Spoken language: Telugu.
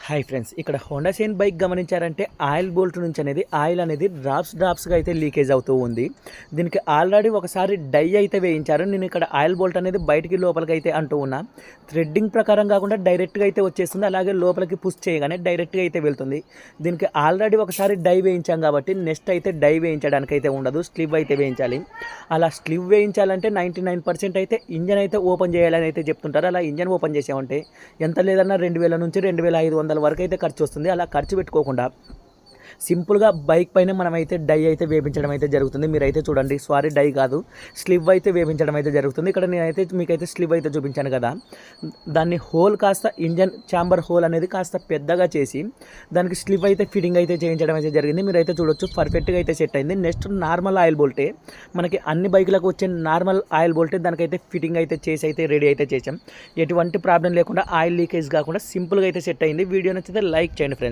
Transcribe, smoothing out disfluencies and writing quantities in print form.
హాయ్ ఫ్రెండ్స్, ఇక్కడ హోండా షైన్ బైక్ గమనించారంటే ఆయిల్ బోల్ట్ నుంచి ఆయిల్ అనేది డ్రాప్స్గా అయితే లీకేజ్ అవుతూ ఉంది. దీనికి ఆల్రెడీ ఒకసారి డై అయితే వేయించారు. నేను ఇక్కడ ఆయిల్ బోల్ట్ అనేది బయటికి లోపలికి అయితే అంటూ ఉన్నా. థ్రెడ్డింగ్ ప్రకారం కాకుండా డైరెక్ట్గా అయితే వచ్చేస్తుంది. అలాగే లోపలికి పుష్ చేయగానే డైరెక్ట్గా అయితే వెళ్తుంది. దీనికి ఆల్రెడీ ఒకసారి డై వేయించాం కాబట్టి నెక్స్ట్ అయితే డై వేయించడానికి అయితే ఉండదు, స్లివ్ అయితే వేయించాలి. అలా స్లివ్ వేయించాలంటే 99% అయితే ఇంజన్ అయితే ఓపెన్ చేయాలని అయితే చెప్తుంటారు. అలా ఇంజన్ ఓపెన్ చేసామంటే ఎంత లేదన్నా 2000 నుంచి 2500 వరకు అయితే ఖర్చు వస్తుంది. అలా ఖర్చు పెట్టుకోకుండా సింపుల్గా బైక్ పైన మనమైతే డై అయితే వేపించడం అయితే జరుగుతుంది. మీరైతే చూడండి, సారీ డై కాదు, స్లివ్ అయితే వేపించడం అయితే జరుగుతుంది. ఇక్కడ నేనైతే మీకైతే స్లివ్ అయితే చూపించాను కదా, దాన్ని హోల్ కాస్త ఇంజన్ ఛాంబర్ హోల్ అనేది కాస్త పెద్దగా చేసి దానికి స్లివ్ అయితే ఫిట్టింగ్ అయితే చేయించడం అయితే జరిగింది. మీరైతే చూడొచ్చు, పర్ఫెక్ట్గా అయితే సెట్ అయింది. నెక్స్ట్ నార్మల్ ఆయిల్ బోల్టే, మనకి అన్ని బైకులకు వచ్చే నార్మల్ ఆయిల్ బోల్టే దానికైతే ఫిట్టింగ్ అయితే చేసి అయితే రెడీ అయితే చేసాం. ఎటువంటి ప్రాబ్లం లేకుండా, ఆయిల్ లీకేజ్ కాకుండా సింపుల్గా అయితే సెట్ అయింది. వీడియో నచ్చితే లైక్ చేయండి ఫ్రెండ్స్.